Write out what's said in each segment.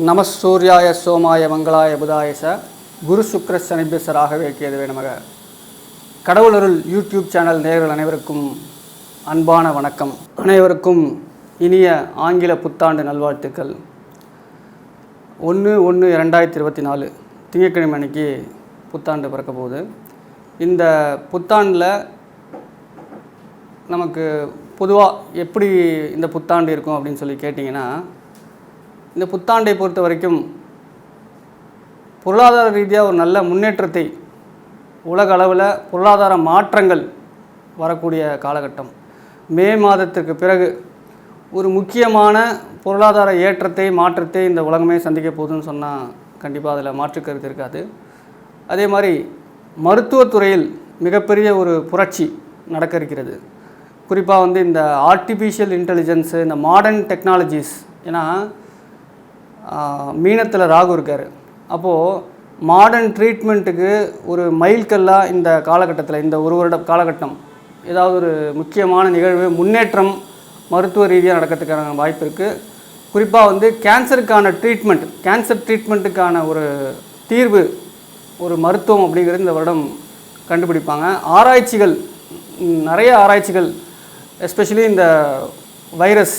நமசூர்யாய சோமாய மங்களாய புதாயச குரு சுக்ர சனிபியச ராகவே கேதுவே நமக. கடவுளருள் YouTube channel நேயர்கள் அனைவருக்கும் அன்பான வணக்கம். அனைவருக்கும் இனிய ஆங்கில புத்தாண்டு நல்வாழ்த்துக்கள். 1/1/2024 திங்கட்கிழமை அன்னைக்கு புத்தாண்டு பிறக்க போகுது. இந்த புத்தாண்டில் நமக்கு பொதுவாக எப்படி இந்த புத்தாண்டு இருக்கும் அப்படின்னு சொல்லி கேட்டிங்கன்னா, இந்த புத்தாண்டை பொறுத்த வரைக்கும் பொருளாதார ரீதியாக ஒரு நல்ல முன்னேற்றத்தை, உலக அளவில் பொருளாதார மாற்றங்கள் வரக்கூடிய காலகட்டம். மே மாதத்திற்கு பிறகு ஒரு முக்கியமான பொருளாதார ஏற்றத்தை மாற்றத்தை இந்த உலகமே சந்திக்க போகுதுன்னு சொன்னால் கண்டிப்பாக அதில் மாற்றுக்கருத்து இருக்காது. அதே மாதிரி மருத்துவத்துறையில் மிகப்பெரிய ஒரு புரட்சி நடக்க இருக்கிறது. குறிப்பாக இந்த ஆர்டிஃபிஷியல் இன்டெலிஜென்ஸு, இந்த மாடர்ன் டெக்னாலஜிஸ். ஏன்னா மீனத்தில் ராகு இருக்கார். அப்போது மாடர்ன் ட்ரீட்மெண்ட்டுக்கு ஒரு மைல்கல்லாக இந்த காலகட்டத்தில், இந்த ஒரு வருட காலகட்டம் ஏதாவது ஒரு முக்கியமான நிகழ்வு, முன்னேற்றம் மருத்துவ ரீதியாக நடக்கிறதுக்கான வாய்ப்பு இருக்குது. குறிப்பாக கேன்சருக்கான ட்ரீட்மெண்ட், கேன்சர் ட்ரீட்மெண்ட்டுக்கான ஒரு தீர்வு, ஒரு மருத்துவம் அப்படிங்கிறது இந்த வருடம் கண்டுபிடிப்பாங்க. ஆராய்ச்சிகள், நிறைய ஆராய்ச்சிகள், எஸ்பெஷலி இந்த வைரஸ்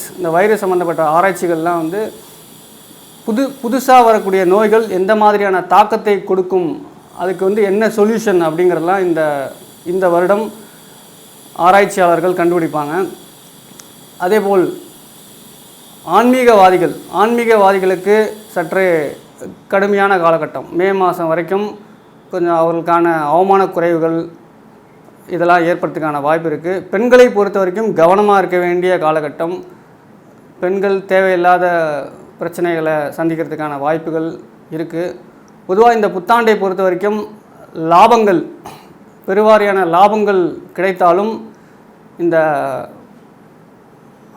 சம்மந்தப்பட்ட ஆராய்ச்சிகள்லாம் புதுசாக வரக்கூடிய நோய்கள் எந்த மாதிரியான தாக்கத்தை கொடுக்கும், அதுக்கு என்ன சொல்யூஷன் அப்படிங்கிறதெல்லாம் இந்த வருடம் ஆராய்ச்சியாளர்கள் கண்டுபிடிப்பாங்க. அதேபோல் ஆன்மீகவாதிகளுக்கு சற்றே கடுமையான காலகட்டம். மே மாதம் வரைக்கும் கொஞ்சம் அவர்களுக்கான அவமான குறைவுகள் இதெல்லாம் ஏற்படுறதுக்கான வாய்ப்பு இருக்குது. பெண்களை பொறுத்த வரைக்கும் கவனமாக இருக்க வேண்டிய காலகட்டம். பெண்கள் தேவையில்லாத பிரச்சனைகளை சந்திக்கிறதுக்கான வாய்ப்புகள் இருக்குது. பொதுவாக இந்த புத்தாண்டை பொறுத்த வரைக்கும் லாபங்கள், பெருவாரியான லாபங்கள் கிடைத்தாலும் இந்த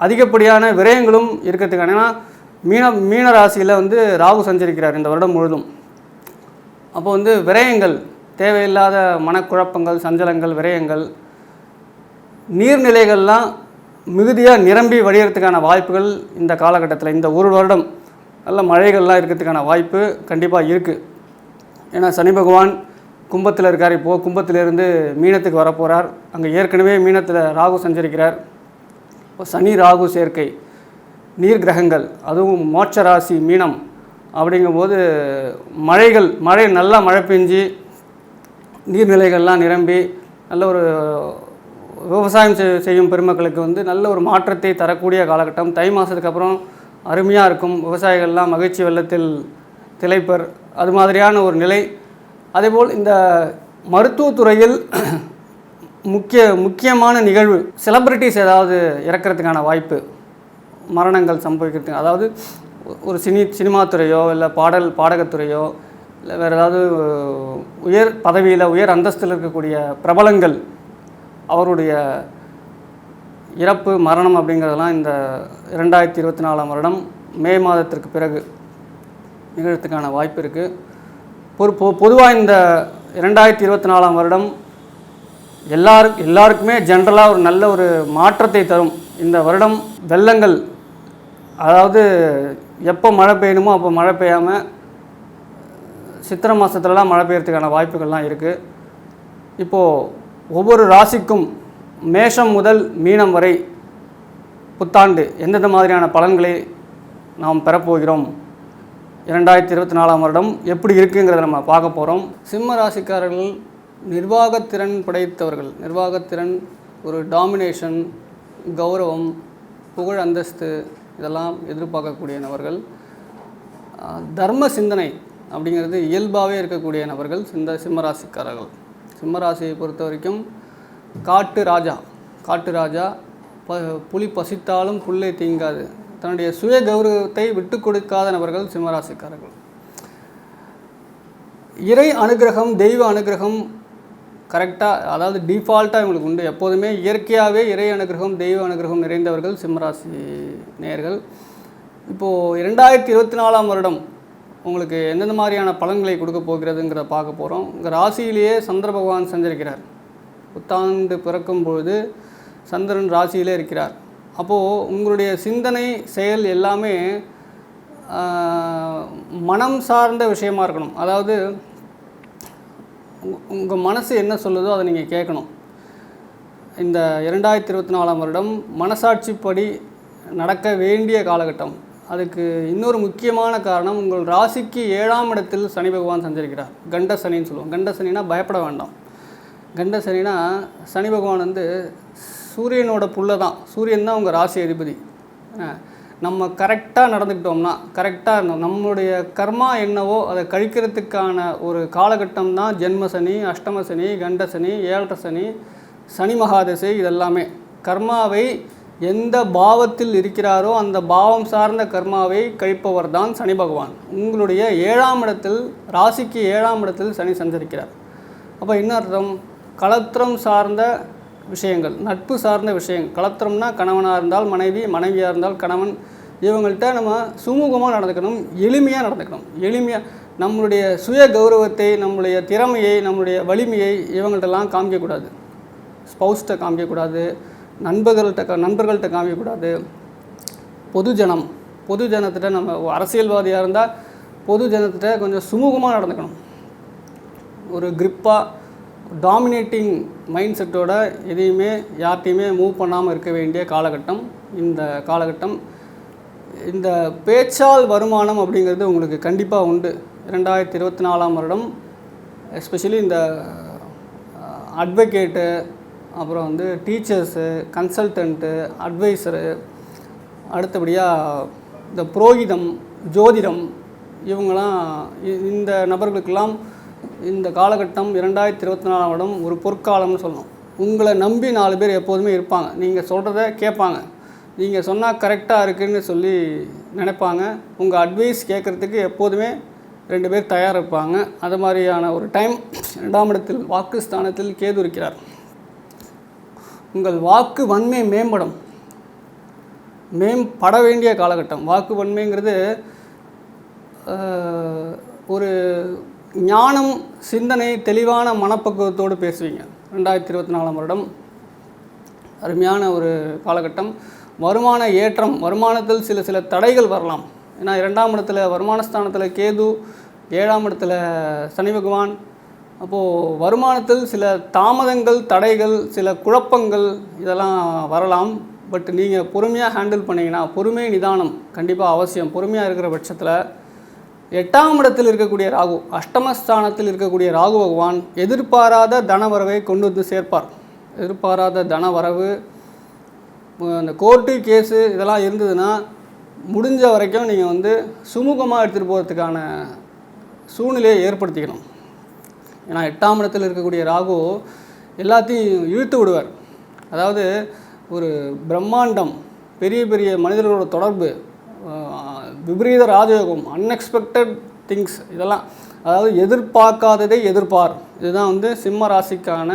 அதிகப்படியான விரயங்களும் இருக்கிறதுக்கான, ஏன்னா மீன ராசியில் ராகு சஞ்சரிக்கிறார் இந்த வருடம் முழுதும். அப்போ விரயங்கள், தேவையில்லாத மனக்குழப்பங்கள், சஞ்சலங்கள், விரயங்கள், நீர்நிலைகள்லாம் மிகுதியாக நிரம்பி வடிகிறதுக்கான வாய்ப்புகள் இந்த காலகட்டத்தில், இந்த ஒரு வருடம் நல்ல மழைகள்லாம் இருக்கிறதுக்கான வாய்ப்பு கண்டிப்பாக இருக்குது. ஏன்னா சனி பகவான் கும்பத்தில் இருக்கார். இப்போது கும்பத்திலேருந்து மீனத்துக்கு வரப்போகிறார். அங்கே ஏற்கனவே மீனத்தில் ராகு சஞ்சரிக்கிறார். இப்போ சனி ராகு சேர்க்கை, நீர் கிரகங்கள், அதுவும் மோட்ச ராசி மீனம் அப்படிங்கும்போது நல்லா மழை பெஞ்சு நீர்நிலைகள்லாம் நிரம்பி நல்ல ஒரு விவசாயம் செய்யும் பெருமக்களுக்கு நல்ல ஒரு மாற்றத்தை தரக்கூடிய காலகட்டம். தை மாதத்துக்கு அப்புறம் அருமையாக இருக்கும். விவசாயிகள்லாம் மகிழ்ச்சி வெள்ளத்தில் திளைப்பர், அது மாதிரியான ஒரு நிலை. அதேபோல் இந்த மருத்துவத்துறையில் முக்கியமான நிகழ்வு, செலிப்ரிட்டிஸ் ஏதாவது இறக்கிறதுக்கான வாய்ப்பு, மரணங்கள் சம்பவிக்கிறதுக்கு, அதாவது ஒரு சினிமா துறையோ இல்லை பாடகத்துறையோ இல்லை வேறு ஏதாவது உயர் பதவியில் உயர் அந்தஸ்தில் இருக்கக்கூடிய பிரபலங்கள் அவருடைய இறப்பு, மரணம் அப்படிங்கிறதெல்லாம் இந்த 2024 வருடம் மே மாதத்திற்கு பிறகு நிகழ்த்துக்கான வாய்ப்பு இருக்குது. பொதுவாக இந்த 2024 வருடம் எல்லாருக்குமே ஜென்ரலாக ஒரு நல்ல ஒரு மாற்றத்தை தரும். இந்த வருடம் வெள்ளங்கள், அதாவது எப்போ மழை பெய்யணுமோ அப்போ மழை பெய்யாமல் சித்திரை மாதத்துலலாம் மழை பெய்யறதுக்கான வாய்ப்புகள்லாம் இருக்குது. இப்போது ஒவ்வொரு ராசிக்கும் மேஷம் முதல் மீனம் வரை புத்தாண்டு எந்தெந்த மாதிரியான பலன்களை நாம் பெறப்போகிறோம், 2024 வருடம் எப்படி இருக்குங்கிறத நம்ம பார்க்க போகிறோம். சிம்ம ராசிக்காரர்கள் நிர்வாகத்திறன் படைத்தவர்கள். நிர்வாகத்திறன், ஒரு டாமினேஷன், கௌரவம், புகழ், அந்தஸ்து இதெல்லாம் எதிர்பார்க்கக்கூடிய நபர்கள். தர்ம சிந்தனை அப்படிங்கிறது இயல்பாகவே இருக்கக்கூடிய நபர்கள் சிம்மராசிக்காரர்கள். சிம்மராசியை பொறுத்த வரைக்கும் காட்டு ராஜா புலி பசித்தாலும் புல்லை தீங்காது. தன்னுடைய சுய கௌரவத்தை விட்டு கொடுக்காத நபர்கள் சிம்மராசிக்காரர்கள். இறை அனுகிரகம், தெய்வ அனுகிரகம் கரெக்டாக, அதாவது டிஃபால்ட்டாக இவங்களுக்கு உண்டு. எப்போதுமே இயற்கையாகவே இறை அனுகிரகம், தெய்வ அனுகிரகம் நிறைந்தவர்கள் சிம்மராசி நேயர்கள். இப்போது 2024 வருடம் உங்களுக்கு எந்தெந்த மாதிரியான பலன்களை கொடுக்க போகிறதுங்கிறத பார்க்க போகிறோம். உங்கள் ராசியிலேயே சந்திர பகவான் சஞ்சரிக்கிறார். புத்தாண்டு பிறக்கும் பொழுது சந்திரன் ராசியிலே இருக்கிறார். அப்போது உங்களுடைய சிந்தனை, செயல் எல்லாமே மனம் சார்ந்த விஷயமா இருக்கணும். அதாவது உங்கள் மனசு என்ன சொல்லுதோ அதை நீங்கள் கேட்கணும். இந்த 2024ஆம் வருடம் மனசாட்சிப்படி நடக்க வேண்டிய காலகட்டம். அதுக்கு இன்னொரு முக்கியமான காரணம், உங்கள் ராசிக்கு 7ஆம் இடத்தில் சனி பகவான் சஞ்சரிக்கிறார். கண்ட சனின்னு சொல்லுவோம். கண்ட சனினா பயப்பட வேண்டாம். கண்ட சனினா சனி பகவான் வந்து சூரியனோட புள்ள தான். சூரியன் தான் உங்கள் ராசி அதிபதி. நம்ம கரெக்டாக நடந்துக்கிட்டோம்னா, கரெக்டாக நம்மளுடைய கர்மா என்னவோ அதை கழிக்கிறதுக்கான ஒரு காலகட்டம் தான் ஜென்ம சனி, அஷ்டம சனி, கண்ட சனி, 7 சனி, சனி மகாதசை. இதெல்லாமே கர்மாவை எந்த பாவத்தில் இருக்கிறாரோ அந்த பாவம் சார்ந்த கர்மாவை கழிப்பவர் தான் சனி பகவான். உங்களுடைய 7ஆம் இடத்தில், ராசிக்கு 7ஆம் இடத்தில் சனி சஞ்சரிக்கிறார். அப்போ என்ன அர்த்தம்? களத்திரம் சார்ந்த விஷயங்கள், நட்பு சார்ந்த விஷயங்கள். களத்திரம்னா கணவனாக இருந்தால் மனைவி, மனைவியாக இருந்தால் கணவன், இவங்கள்ட்ட நம்ம சுமூகமாக நடந்துக்கணும், எளிமையாக நடந்துக்கணும். எளிமையாக நம்மளுடைய சுய கௌரவத்தை, நம்மளுடைய திறமையை, நம்மளுடைய வலிமையை இவங்கள்ட்டெல்லாம் காமிக்கக்கூடாது. ஸ்பௌஸ்ட்டை காமிக்கக்கூடாது, நண்பர்கள்ட்ட காமிக்கக்கூடாது. பொது ஜனத்திட்ட நம்ம அரசியல்வாதியாக இருந்தால் பொது ஜனத்திட்ட கொஞ்சம் சுமூகமாக நடந்துக்கணும். ஒரு கிரிப்பாக டாமினேட்டிங் மைண்ட் செட்டோட எதையுமே யார்ட்டையுமே மூவ் பண்ணாமல் இருக்க வேண்டிய காலகட்டம் இந்த காலகட்டம். இந்த பேச்சால் வருமானம் அப்படிங்கிறது உங்களுக்கு கண்டிப்பாக உண்டு. 2024ஆம் வருடம் எஸ்பெஷலி இந்த அட்வொகேட்டு, அப்புறம் வந்து டீச்சர்ஸு, கன்சல்டன்ட்டு, அட்வைசரு, அடுத்தபடியாக இந்த புரோகிதம், ஜோதிடம், இவங்களாம் இந்த நபர்களுக்கெல்லாம் இந்த காலகட்டம் 2024ஆம் வருடம் ஒரு பொற்காலம்னு சொல்லணும். உங்களை நம்பி 4 பேர் எப்போதுமே இருப்பாங்க. நீங்கள் சொல்கிறத கேட்பாங்க. நீங்கள் சொன்னால் கரெக்டாக இருக்குதுன்னு சொல்லி நினைப்பாங்க. உங்கள் அட்வைஸ் கேட்குறதுக்கு எப்போதுமே 2 பேர் தயார் இருப்பாங்க. அது மாதிரியான ஒரு டைம். 2ஆம் இடத்தில் வாக்கு ஸ்தானத்தில் கேது இருக்கிறார். உங்கள் வாக்கு வன்மை மேம்பட வேண்டிய காலகட்டம். வாக்கு வன்மைங்கிறது ஒரு ஞானம், சிந்தனை, தெளிவான மனப்பக்குவத்தோடு பேசுவீங்க. 2024ஆம் வருடம் அருமையான ஒரு காலகட்டம். வருமான ஏற்றம், வருமானத்தில் சில தடைகள் வரலாம். ஏன்னா 2ஆம் இடத்துல வருமானஸ்தானத்தில் கேது, 7ஆம் இடத்துல சனி பகவான். அப்போது வருமானத்தில் சில தாமதங்கள், தடைகள், சில குழப்பங்கள் இதெல்லாம் வரலாம். பட் நீங்கள் பொறுமையாக ஹேண்டில் பண்ணிங்கன்னா, பொறுமை நிதானம் கண்டிப்பாக அவசியம். பொறுமையாக இருக்கிற பட்சத்தில் 8ஆம் இடத்தில் இருக்கக்கூடிய ராகு, அஷ்டமஸ்தானத்தில் இருக்கக்கூடிய ராகு பகவான் எதிர்பாராத தனவரவை கொண்டு வந்து சேர்ப்பார். எதிர்பாராத தனவரவு, அந்த கோர்ட்டு கேஸு இதெல்லாம் இருந்ததுன்னா முடிஞ்ச வரைக்கும் நீங்கள் வந்து சுமூகமாக எடுத்துகிட்டு போகிறதுக்கான சூழ்நிலையை ஏற்படுத்திக்கணும். ஏன்னா 8ஆம் இடத்தில் இருக்கக்கூடிய ராகு எல்லாத்தையும் இழுத்து விடுவார். அதாவது ஒரு பிரம்மாண்டம், பெரிய பெரிய மனிதர்களோட தொடர்பு, விபரீத ராஜயோகம், அன்எக்ஸ்பெக்டட் திங்ஸ், இதெல்லாம் அதாவது எதிர்பார்க்காததை எதிர்பார். இதுதான் வந்து சிம்ம ராசிக்கான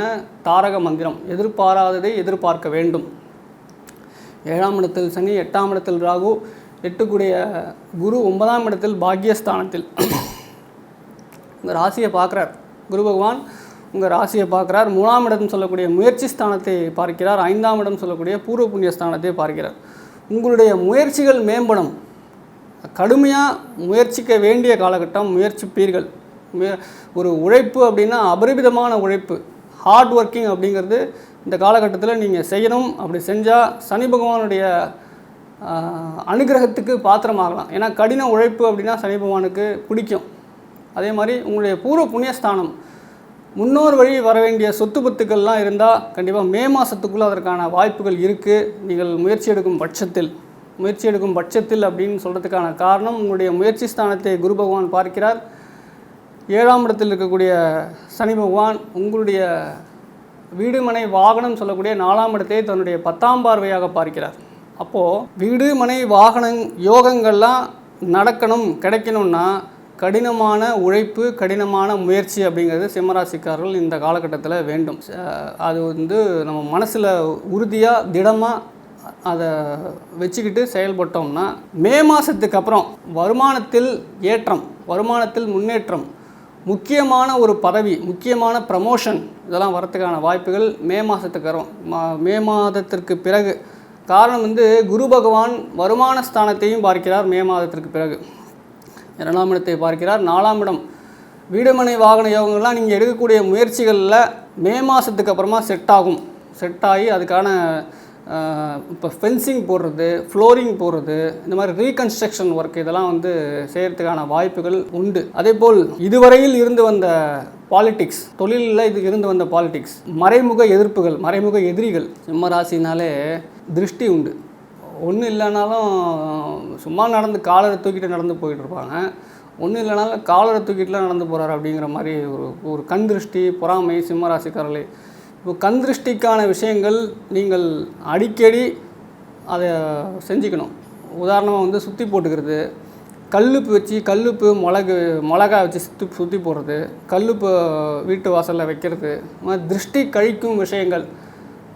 தாரக மந்திரம். எதிர்பாராததை எதிர்பார்க்க வேண்டும். 7ஆம் இடத்தில் சனி, 8ஆம் இடத்தில் ராகு, 8 குரு 9ஆம் இடத்தில் பாக்யஸ்தானத்தில் உங்கள் ராசியை பார்க்குறார். குரு பகவான் உங்கள் ராசியை பார்க்குறார். 3ஆம் இடம் சொல்லக்கூடிய முயற்சி ஸ்தானத்தை பார்க்கிறார். 5ஆம் இடம் சொல்லக்கூடிய பூர்வ புண்ணிய ஸ்தானத்தை பார்க்கிறார். உங்களுடைய முயற்சிகள் மேம்படும். கடுமையாக முயற்சிக்க வேண்டிய காலகட்டம். முயற்சிப்பீர்கள். ஒரு உழைப்பு அப்படின்னா அபரிமிதமான உழைப்பு, ஹார்ட் ஒர்க்கிங் அப்படிங்கிறது இந்த காலகட்டத்தில் நீங்கள் செய்யணும். அப்படி செஞ்சால் சனி பகவானுடைய அனுகிரகத்துக்கு பாத்திரமாகலாம். ஏன்னா கடின உழைப்பு அப்படின்னா சனி பகவானுக்கு பிடிக்கும். அதே மாதிரி உங்களுடைய பூர்வ புண்ணியஸ்தானம், முன்னோர் வழி வர வேண்டிய சொத்து பத்துக்கள்லாம் இருந்தால் கண்டிப்பாக மே மாதத்துக்குள்ளே அதற்கான வாய்ப்புகள் இருக்குது. நீங்கள் முயற்சி எடுக்கும் பட்சத்தில் அப்படின்னு சொல்கிறதுக்கான காரணம், உங்களுடைய முயற்சி ஸ்தானத்தை குரு பகவான் பார்க்கிறார். 7ஆம் இடத்தில் இருக்கக்கூடிய சனி பகவான் உங்களுடைய வீடு மனை வாகனம் சொல்லக்கூடிய 4ஆம் இடத்தை தன்னுடைய 10ஆம் பார்வையாக பார்க்கிறார். அப்போது வீடு மனை வாகனம் யோகங்கள்லாம் நடக்கணும், கிடைக்கணும்னா கடினமான உழைப்பு, கடினமான முயற்சி அப்படிங்கிறது சிம்மராசிக்காரர்கள் இந்த காலகட்டத்தில் வேண்டும். அது வந்து நம்ம மனசில் உறுதியாக திடமாக அதை வச்சுக்கிட்டு செயல்பட்டோம்னா மே மாதத்துக்கு அப்புறம் வருமானத்தில் ஏற்றம், வருமானத்தில் முன்னேற்றம், முக்கியமான ஒரு பதவி, முக்கியமான ப்ரமோஷன் இதெல்லாம் வரத்துக்கான வாய்ப்புகள் மே மாதத்துக்கு வரும். மே மாதத்திற்கு பிறகு. காரணம் வந்து குரு பகவான் வருமான ஸ்தானத்தையும் பார்க்கிறார் மே மாதத்திற்கு பிறகு. 2ஆம் இடத்தை பார்க்கிறார். 4ஆம் இடம் வீடுமனை வாகன யோகங்கள்லாம் நீங்கள் எடுக்கக்கூடிய முயற்சிகளில் மே மாதத்துக்கு அப்புறமா செட் ஆகி அதுக்கான இப்போ ஃபென்சிங் போடுறது, ஃப்ளோரிங் போடுறது, இந்த மாதிரி ரீகன்ஸ்ட்ரக்ஷன் ஒர்க் இதெல்லாம் வந்து செய்கிறதுக்கான வாய்ப்புகள் உண்டு. அதேபோல் இதுவரையில் இருந்து வந்த பாலிட்டிக்ஸ், தொழிலில் இது இருந்து வந்த பாலிட்டிக்ஸ், மறைமுக எதிர்ப்புகள், மறைமுக எதிரிகள், சிம்ம ராசினாலே திருஷ்டி உண்டு. ஒன்றும் இல்லைனாலும் சும்மா காலரை தூக்கிட்டு நடந்து போயிட்டு இருப்பாங்க. ஒன்றும் இல்லைனாலும் காலரை தூக்கிட்டுலாம் நடந்து போகிறார் அப்படிங்கிற மாதிரி ஒரு கண் திருஷ்டி, பொறாமை சிம்ம ராசிக்காரர்களே. இப்போ கண் திருஷ்டிக்கான விஷயங்கள் நீங்கள் அடிக்கடி அதை செஞ்சுக்கணும். உதாரணமாக வந்து சுற்றி போட்டுக்கிறது, கல்லுப்பு மிளகா வச்சு சுற்றி போடுறது, கல்லுப்பு வீட்டு வாசலில் வைக்கிறது, இந்த மாதிரி திருஷ்டி கழிக்கும் விஷயங்கள்,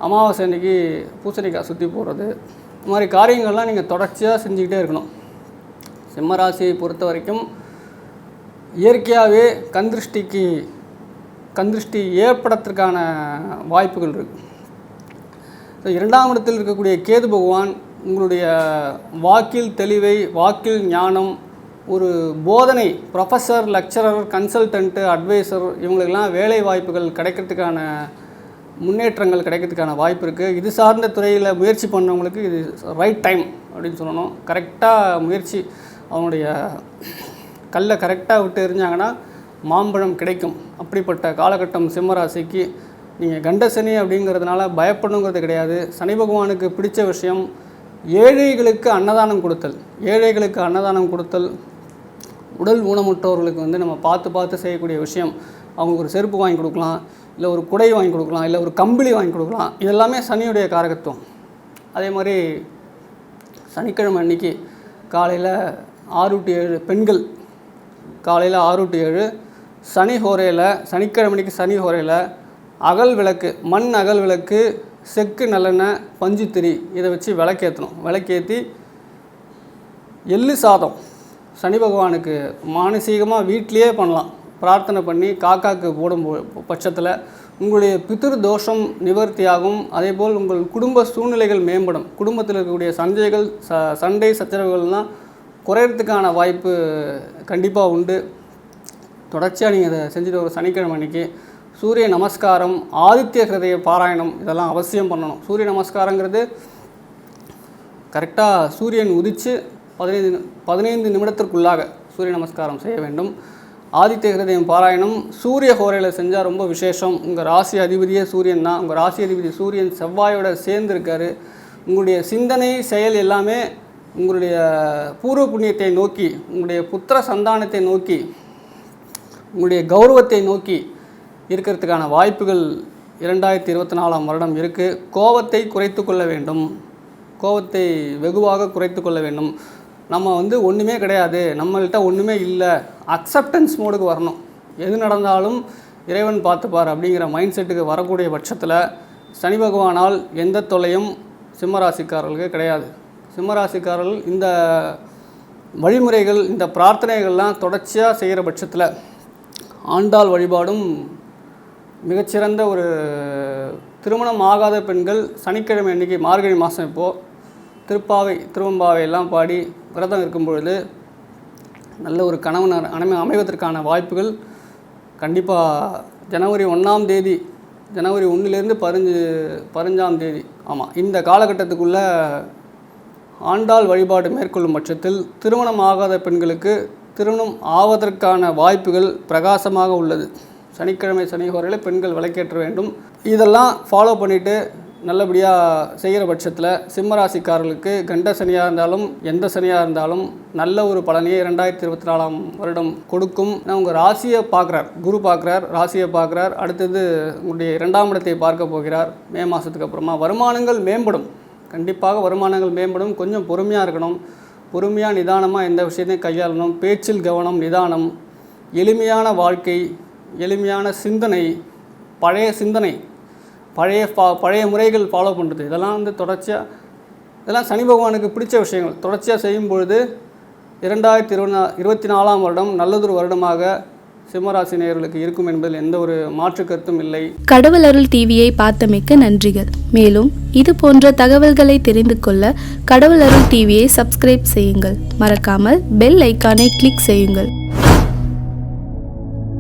அமாவாசை அன்றைக்கி பூசணிக்காய் சுற்றி போடுறது, இந்த மாதிரி காரியங்கள்லாம் நீங்கள் தொடர்ச்சியாக செஞ்சுக்கிட்டே இருக்கணும். சிம்மராசியை பொறுத்த வரைக்கும் இயற்கையாகவே கண்திருஷ்டி ஏற்படுறதுக்கான வாய்ப்புகள் இருக்குது. ஸோ 2ஆம் இடத்தில் இருக்கக்கூடிய கேது பகவான் உங்களுடைய வாக்கில் தெளிவை, வாக்கில் ஞானம், ஒரு போதனை, ப்ரொஃபஸர், லெக்சரர், கன்சல்டன்ட்டு, அட்வைசர், இவங்களுக்கெல்லாம் வேலை வாய்ப்புகள் கிடைக்கிறதுக்கான முன்னேற்றங்கள் கிடைக்கிறதுக்கான வாய்ப்பு இருக்குது. இது சார்ந்த துறையில் முயற்சி பண்ணவங்களுக்கு இது ரைட் டைம் அப்படின்னு சொல்லணும். கரெக்டாக முயற்சி, அவங்களுடைய கல்லை கரெக்டாக விட்டு எறிஞ்சாங்கன்னா மாம்பழம் கிடைக்கும். அப்படிப்பட்ட காலகட்டம் சிம்மராசிக்கு. நீங்கள் கண்டசனி அப்படிங்கிறதுனால பயப்படணுங்கிறது கிடையாது. சனி பகவானுக்கு பிடிச்ச விஷயம் ஏழைகளுக்கு அன்னதானம் கொடுத்தல், உடல் ஊனமுற்றவர்களுக்கு வந்து நம்ம பார்த்து செய்யக்கூடிய விஷயம். அவங்களுக்கு ஒரு செருப்பு வாங்கி கொடுக்கலாம், இல்லை ஒரு குடை வாங்கி கொடுக்கலாம், இல்லை ஒரு கம்பிளி வாங்கி கொடுக்கலாம். இதெல்லாமே சனியுடைய காரகத்துவம். அதே மாதிரி சனிக்கிழமை அன்றைக்கி காலையில் 6 to 7 பெண்கள் காலையில் 6 to 7 சனிக்கிழமைக்கு சனி ஹோரையில் அகல் விளக்கு, மண் அகல் விளக்கு, செக்கு நல்லெண்ணெய், பஞ்சுத்திரி இதை வச்சு விளக்கேற்றி எள்ளு சாதம் சனி பகவானுக்கு மானசீகமாக வீட்டிலையே பண்ணலாம். பிரார்த்தனை பண்ணி காக்காக்கு போடும் பட்சத்தில் உங்களுடைய பித்ரு தோஷம் நிவர்த்தியாகும். அதேபோல் உங்கள் குடும்ப சூழ்நிலைகள் மேம்படும். குடும்பத்தில் இருக்கக்கூடிய சண்டை சச்சரவுகள்லாம் குறையிறதுக்கான வாய்ப்பு கண்டிப்பாக உண்டு. தொடர்ச்சியாக நீங்கள் அதை செஞ்சுட்டு ஒரு சனிக்கிழமை அன்றைக்கி சூரிய நமஸ்காரம், ஆதித்ய ஹிருதய பாராயணம் இதெல்லாம் அவசியம் பண்ணணும். சூரிய நமஸ்காரங்கிறது கரெக்டாக சூரியன் உதித்து 15 நிமிடத்திற்குள்ளாக சூரிய நமஸ்காரம் செய்ய வேண்டும். ஆதித்ய ஹிருதயம் பாராயணம் சூரிய ஹோரையில் செஞ்சால் ரொம்ப விசேஷம். உங்கள் ராசி அதிபதியே சூரியன் தான். உங்கள் ராசி அதிபதி சூரியன் செவ்வாயோட சேர்ந்துருக்காரு. உங்களுடைய சிந்தனை செயல் எல்லாமே உங்களுடைய பூர்வ புண்ணியத்தை நோக்கி, உங்களுடைய புத்திர சந்தானத்தை நோக்கி, உங்களுடைய கௌரவத்தை நோக்கி இருக்கிறதுக்கான வாய்ப்புகள் 2024ஆம் வருடம் இருக்குது. கோபத்தை குறைத்து கொள்ள வேண்டும். கோபத்தை வெகுவாக குறைத்து கொள்ள வேண்டும். நம்ம வந்து ஒன்றுமே கிடையாது, நம்மள்கிட்ட ஒன்றுமே இல்லை, அக்செப்டன்ஸ் மோடுக்கு வரணும். எது நடந்தாலும் இறைவன் பார்த்துப்பார் அப்படிங்கிற மைண்ட் செட்டுக்கு வரக்கூடிய பட்சத்தில் சனி பகவானால் எந்த தொல்லையும் சிம்மராசிக்காரர்களுக்கு கிடையாது. சிம்மராசிக்காரர்கள் இந்த வழிமுறைகள், இந்த பிரார்த்தனைகள்லாம் தொடர்ச்சியாக செய்கிற பட்சத்தில் ஆண்டாள் வழிபாடும் மிகச்சிறந்த ஒரு திருமணம் ஆகாத பெண்கள் சனிக்கிழமை அன்றைக்கி மார்கழி மாதம் இப்போது திருவம்பாவை எல்லாம் பாடி விரதம் இருக்கும் பொழுது நல்ல ஒரு கணவன் அமைவதற்கான வாய்ப்புகள் கண்டிப்பாக ஜனவரி 1ஆம் தேதி, ஜனவரி 1லேருந்து 15ஆம் தேதி, ஆமாம் இந்த காலகட்டத்துக்குள்ளே ஆண்டாள் வழிபாடு மேற்கொள்ளும் பட்சத்தில் திருமணம் ஆகாத பெண்களுக்கு திருமணம் ஆவதற்கான வாய்ப்புகள் பிரகாசமாக உள்ளது. சனிக்கிழமை சனி ஹோரையில் பெண்கள் விளக்கேற்ற வேண்டும். இதெல்லாம் ஃபாலோ பண்ணிவிட்டு நல்லபடியாக செய்கிற பட்சத்தில் சிம்மராசிக்காரர்களுக்கு கண்ட சனியாக இருந்தாலும் எந்த சனியாக இருந்தாலும் நல்ல ஒரு பலனையை 2024ஆம் வருடம் கொடுக்கும். உங்கள் ராசியை பார்க்குறார், குரு பார்க்குறார், ராசியை பார்க்குறார். அடுத்தது உங்களுடைய 2ஆம் இடத்தை பார்க்க போகிறார். மே மாதத்துக்கு அப்புறமா வருமானங்கள் மேம்படும். கண்டிப்பாக வருமானங்கள் மேம்படும். கொஞ்சம் பொறுமையாக இருக்கணும். பொறுமையாக நிதானமாக எந்த விஷயத்தையும் கையாளணும். பேச்சில் கவனம், நிதானம், எளிமையான வாழ்க்கை, எளிமையான சிந்தனை, பழைய முறைகள் ஃபாலோ பண்ணுறது, இதெல்லாம் வந்து இதெல்லாம் சனி பகவானுக்கு பிடிச்ச விஷயங்கள். தொடர்ச்சியாக செய்யும் பொழுது 2024ஆம் வருடம் நல்லதொரு வருடமாக சிம்மராசி நேயர்களுக்கு இருக்கும் என்பதில் எந்த ஒரு மாற்று கருத்தும் இல்லை. கடவுள் அருள் டிவியை பார்த்தமைக்கு நன்றிகள். மேலும் இது போன்ற தகவல்களை தெரிந்து கொள்ள கடவுள் அருள் டிவியை சப்ஸ்கிரைப் செய்யுங்கள். மறக்காமல் பெல் ஐக்கானை கிளிக் செய்யுங்கள்.